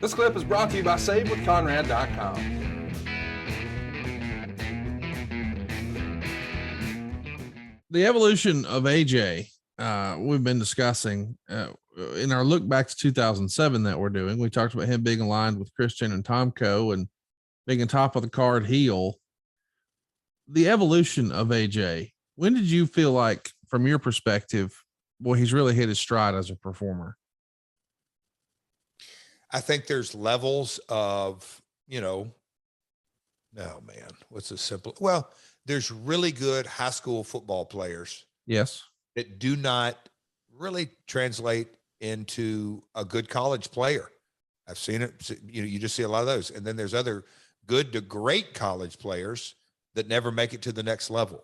This clip is brought to you by SaveWithConrad.com. The evolution of AJ, we've been discussing in our look back to 2007 that we're doing. We talked about him being aligned with Christian and Tomko and being a top of the card heel. The evolution of AJ, when did you feel like, from your perspective, boy, he's really hit his stride as a performer? I think there's levels of, what's a simple? Well, there's really good high school football players. Yes. That do not really translate into a good college player. I've seen it. You just see a lot of those. And then there's other good to great college players that never make it to the next level.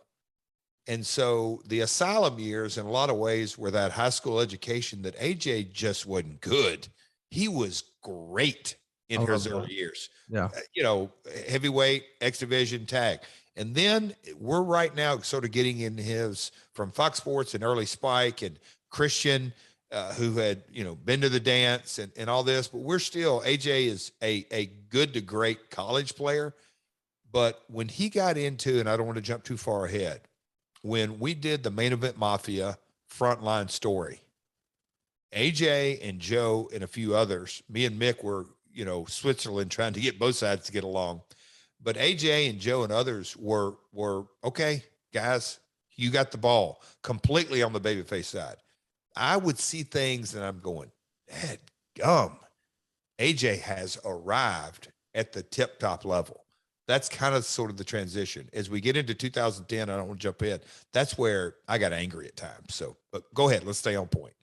And so the Asylum years, in a lot of ways, were that high school education that AJ just wasn't good. He was great in his early years. Yeah. Heavyweight, X Division, tag. And then we're right now sort of getting in his from Fox Sports and early Spike and Christian, who had, been to the dance and all this, but we're still, AJ is a good to great college player. But when he got into, and I don't want to jump too far ahead, when we did the Main Event Mafia Frontline story, AJ and Joe and a few others, me and Mick were, Switzerland trying to get both sides to get along. But AJ and Joe and others were okay, guys, you got the ball completely on the babyface side. I would see things and I'm going, Dad gum, AJ has arrived at the tip top level. That's kind of sort of the transition. As we get into 2010, I don't want to jump in. That's where I got angry at times. So, but go ahead. Let's stay on point.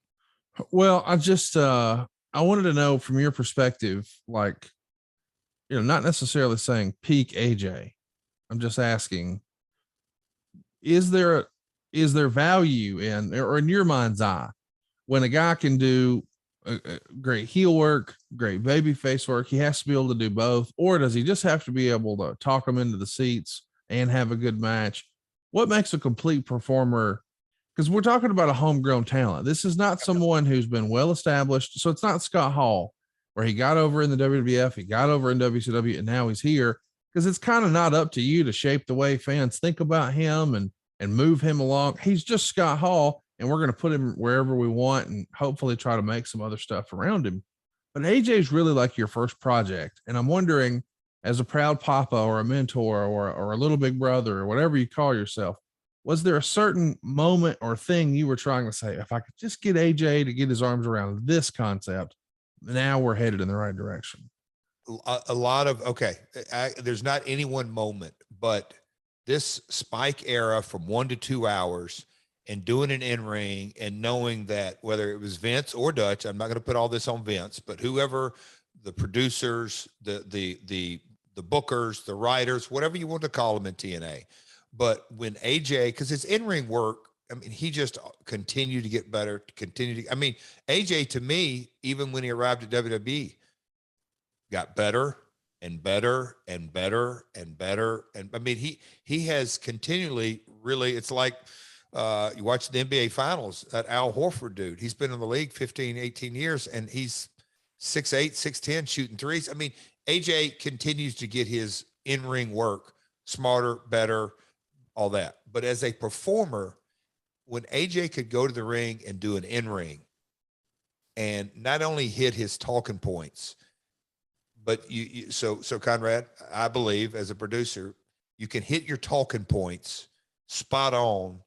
Well, I just, I wanted to know from your perspective, like, not necessarily saying peak AJ. I'm just asking, is there value in, or in your mind's eye, when a guy can do a great heel work, great baby face work, he has to be able to do both, or does he just have to be able to talk them into the seats and have a good match? What makes a complete performer? Because we're talking about a homegrown talent. This is not someone who's been well established. So it's not Scott Hall, where he got over in the WWF, he got over in WCW, and now he's here. Because it's kind of not up to you to shape the way fans think about him and move him along. He's just Scott Hall, and we're going to put him wherever we want and hopefully try to make some other stuff around him. But AJ is really like your first project. And I'm wondering, as a proud papa or a mentor or a little big brother or whatever you call yourself, was there a certain moment or thing you were trying to say, if I could just get AJ to get his arms around this concept, now we're headed in the right direction? A lot of, there's not any one moment, but this Spike era from 1 to 2 hours and doing an in-ring and knowing that whether it was Vince or Dutch, I'm not going to put all this on Vince, but whoever, the producers, the bookers, the writers, whatever you want to call them in TNA. But when AJ, because his in-ring work, he just continued to get better, AJ, to me, even when he arrived at WWE, got better and better and better and better. And he has continually really, it's like, you watch the NBA finals, that Al Horford dude, he's been in the league 15, 18 years and he's 6'8", 6'10", shooting threes. AJ continues to get his in-ring work smarter, better, all that. But as a performer, when AJ could go to the ring and do an in-ring and not only hit his talking points, but so Conrad, I believe as a producer, you can hit your talking points spot on,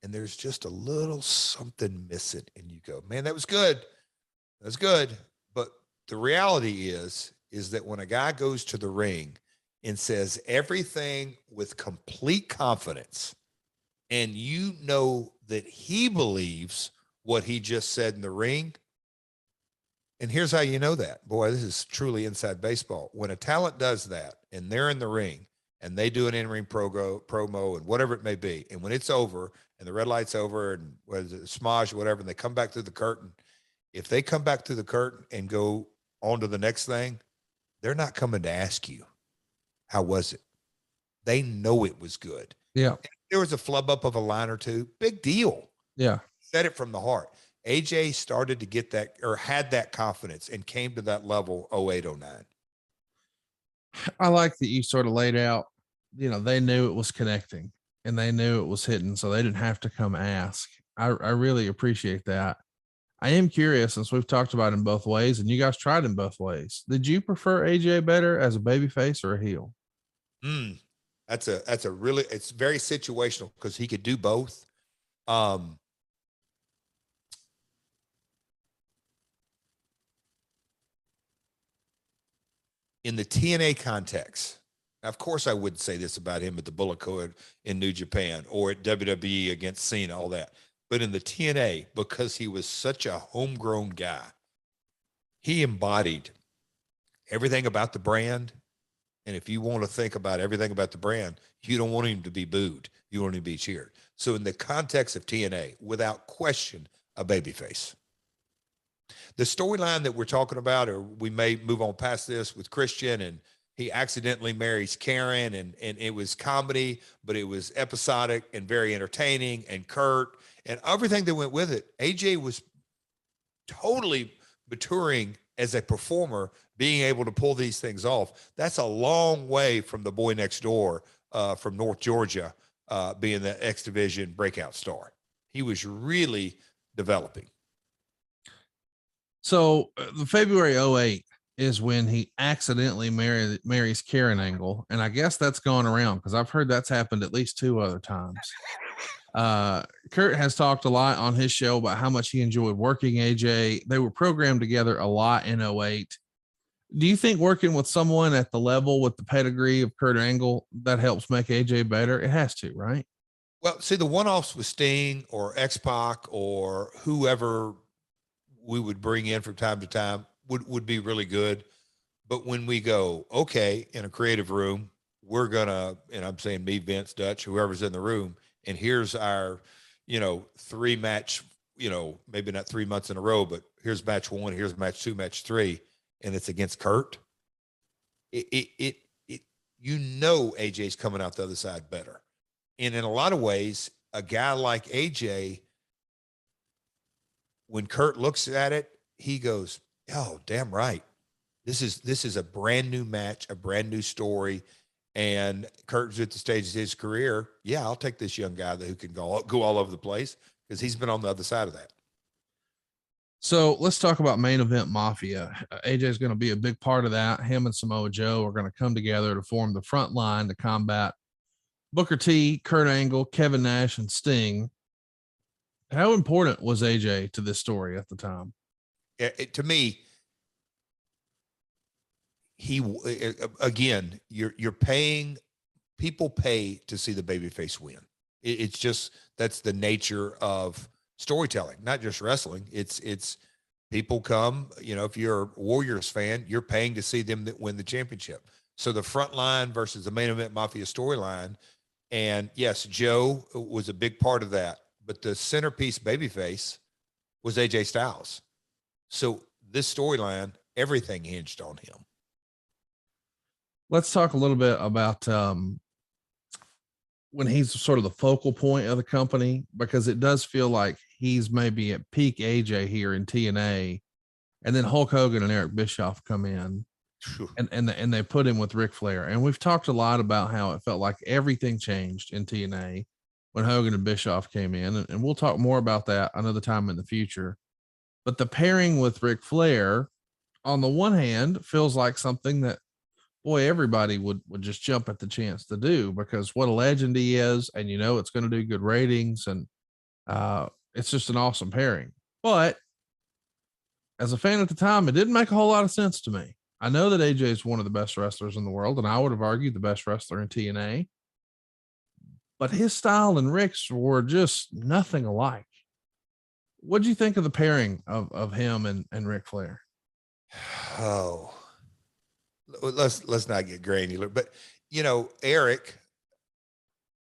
and there's just a little something missing, and you go, man, that was good. That's good. But the reality is that when a guy goes to the ring and says everything with complete confidence, and you know that he believes what he just said in the ring, and here's how you know that. Boy, this is truly inside baseball. When a talent does that and they're in the ring and they do an in-ring promo and whatever it may be, and when it's over and the red light's over and whether it's smudge or whatever, and they come back through the curtain, if they come back through the curtain and go on to the next thing, they're not coming to ask you, how was it? They know it was good. Yeah. If there was a flub up of a line or two, big deal. Yeah. Said it from the heart. AJ started to get that, or had that confidence, and came to that level 08, 09. I like that you sort of laid out, they knew it was connecting and they knew it was hitting, so they didn't have to come ask. I really appreciate that. I am curious, since we've talked about in both ways and you guys tried in both ways. Did you prefer AJ better as a babyface or a heel? That's a really, it's very situational because he could do both. In the TNA context, of course, I wouldn't say this about him at the Bullet Club in New Japan or at WWE against Cena, all that. But in the TNA, because he was such a homegrown guy, he embodied everything about the brand. And if you want to think about everything about the brand, you don't want him to be booed. You want him to be cheered. So in the context of TNA, without question, a babyface. The storyline that we're talking about, or we may move on past this with Christian, and he accidentally marries Karen, and it was comedy, but it was episodic and very entertaining, and Kurt and everything that went with it. AJ was totally maturing as a performer, being able to pull these things off. That's a long way from the boy next door from North Georgia, being the X Division breakout star. He was really developing. So the February 08 is when he accidentally marries Karen Angle. And I guess that's gone around because I've heard that's happened at least 2 other times. Kurt has talked a lot on his show about how much he enjoyed working AJ. They were programmed together a lot in 08. Do you think working with someone at the level with the pedigree of Kurt Angle, that helps make AJ better? It has to, right? Well, see, the one-offs with Sting or X-Pac or whoever we would bring in from time to time would be really good. But when we go, okay, in a creative room, we're gonna, and I'm saying me, Vince, Dutch, whoever's in the room, and here's our, 3 match, maybe not 3 months in a row, but here's match 1, here's match 2, match 3, and it's against Kurt. AJ's coming out the other side better. And in a lot of ways, a guy like AJ, when Kurt looks at it, he goes, oh, damn right. This is a brand new match, a brand new story. And Kurt's at the stage of his career. Yeah, I'll take this young guy who can go all over the place, because he's been on the other side of that. So let's talk about Main Event Mafia. AJ is going to be a big part of that. Him and Samoa Joe are going to come together to form the front line to combat Booker T, Kurt Angle, Kevin Nash, and Sting. How important was AJ to this story at the time? To me, again, you're paying, people pay to see the babyface win. It's just, that's the nature of storytelling, not just wrestling. It's people come, if you're a Warriors fan, you're paying to see them win the championship. So the front line versus the Main Event Mafia storyline. And yes, Joe was a big part of that, but the centerpiece babyface was AJ Styles. So this storyline, everything hinged on him. Let's talk a little bit about when he's sort of the focal point of the company, because it does feel like he's maybe at peak AJ here in TNA, and then Hulk Hogan and Eric Bischoff come in. And they put him with Ric Flair. And we've talked a lot about how it felt like everything changed in TNA when Hogan and Bischoff came in. And we'll talk more about that another time in the future. But the pairing with Ric Flair, on the one hand, feels like something that, boy, everybody would just jump at the chance to do, because what a legend he is. And it's going to do good ratings. And it's just an awesome pairing. But as a fan at the time, it didn't make a whole lot of sense to me. I know that AJ is one of the best wrestlers in the world, and I would have argued the best wrestler in TNA, but his style and Rick's were just nothing alike. What do you think of the pairing of him and Ric Flair? Oh, let's not get granular, but Eric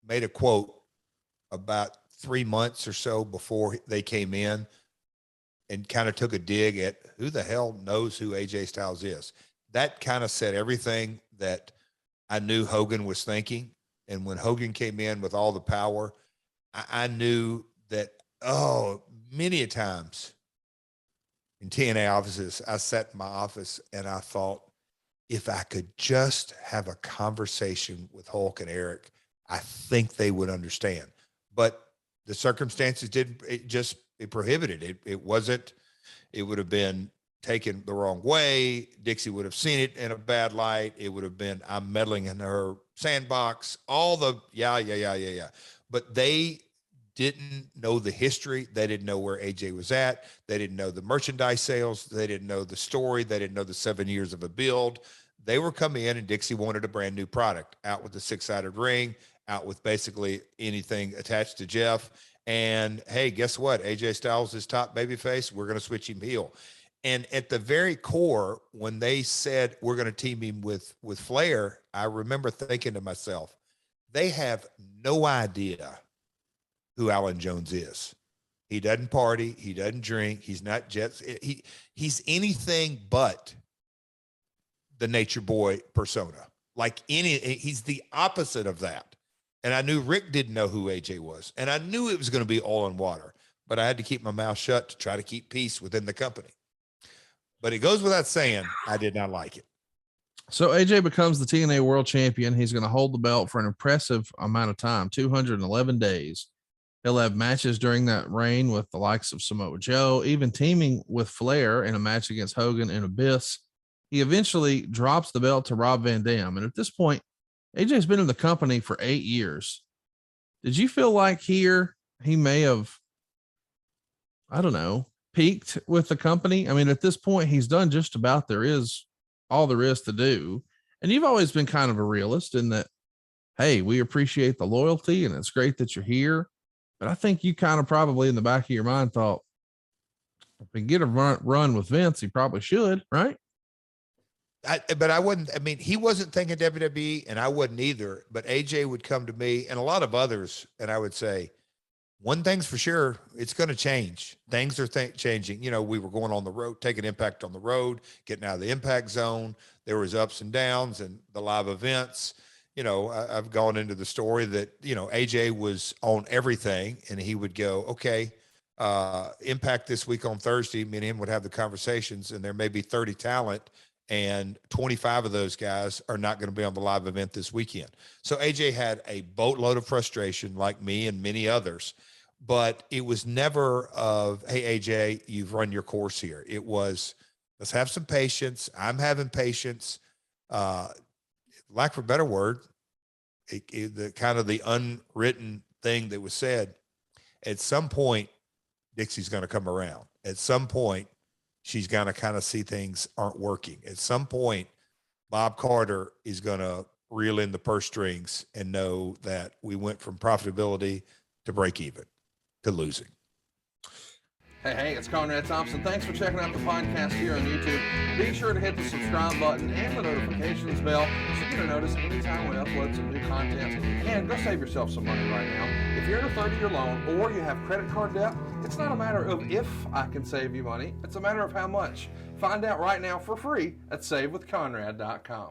made a quote about 3 months or so before they came in, and kind of took a dig at who the hell knows who AJ Styles is. That kind of said everything that I knew Hogan was thinking. And when Hogan came in with all the power, I knew that, oh many a times in TNA offices, I sat in my office and I thought, if I could just have a conversation with Hulk and Eric, I think they would understand. But the circumstances it prohibited it. It wasn't, it would have been taken the wrong way. Dixie would have seen it in a bad light. It would have been, I'm meddling in her sandbox, all the, yeah. But they didn't know the history. They didn't know where AJ was at. They didn't know the merchandise sales. They didn't know the story. They didn't know the 7 years of a build. They were coming in and Dixie wanted a brand new product, out with the 6-sided ring, out with basically anything attached to Jeff. And hey, guess what? AJ Styles is top babyface. We're going to switch him heel. And at the very core, when they said we're going to team him with Flair, I remember thinking to myself, they have no idea who Alan Jones is. He doesn't party. He doesn't drink. He's not Jets. He's anything but the nature boy persona. He's the opposite of that. And I knew Rick didn't know who AJ was. And I knew it was going to be oil and water, but I had to keep my mouth shut to try to keep peace within the company. But it goes without saying, I did not like it. So AJ becomes the TNA World Champion. He's going to hold the belt for an impressive amount of time, 211 days. He'll have matches during that reign with the likes of Samoa Joe, even teaming with Flair in a match against Hogan and Abyss. He eventually drops the belt to Rob Van Dam. And at this point, AJ's been in the company for 8 years. Did you feel like he may have, I don't know, peaked with the company? I mean, at this point, he's done just about all there is to do. And you've always been kind of a realist in that, hey, we appreciate the loyalty and it's great that you're here. But I think you kind of probably in the back of your mind thought, if we get a run with Vince, he probably should, right? But I wouldn't, I mean, he wasn't thinking WWE and I wouldn't either, but AJ would come to me and a lot of others. And I would say, one thing's for sure, it's going to change. Things are changing. You know, we were going on the road, taking Impact on the road, getting out of the Impact zone. There was ups and downs and the live events. You know, I've gone into the story that, you know, AJ was on everything and he would go, okay, Impact this week on Thursday, me and him would have the conversations and there may be 30 talent and 25 of those guys are not going to be on the live event this weekend. So AJ had a boatload of frustration like me and many others, but it was never of, hey, AJ, you've run your course here. It was, let's have some patience. I'm having patience. Lack for a better word, the kind of the unwritten thing that was said, at some point, Dixie's going to come around. At some point, she's going to kind of see things aren't working. At some point, Bob Carter is going to reel in the purse strings and know that we went from profitability to break even to losing. Hey, it's Conrad Thompson. Thanks for checking out the podcast here on YouTube. Be sure to hit the subscribe button and the notifications bell so you get a notice anytime we upload some new content. And go save yourself some money right now. If you're in a 30-year loan or you have credit card debt, it's not a matter of if I can save you money. It's a matter of how much. Find out right now for free at SaveWithConrad.com.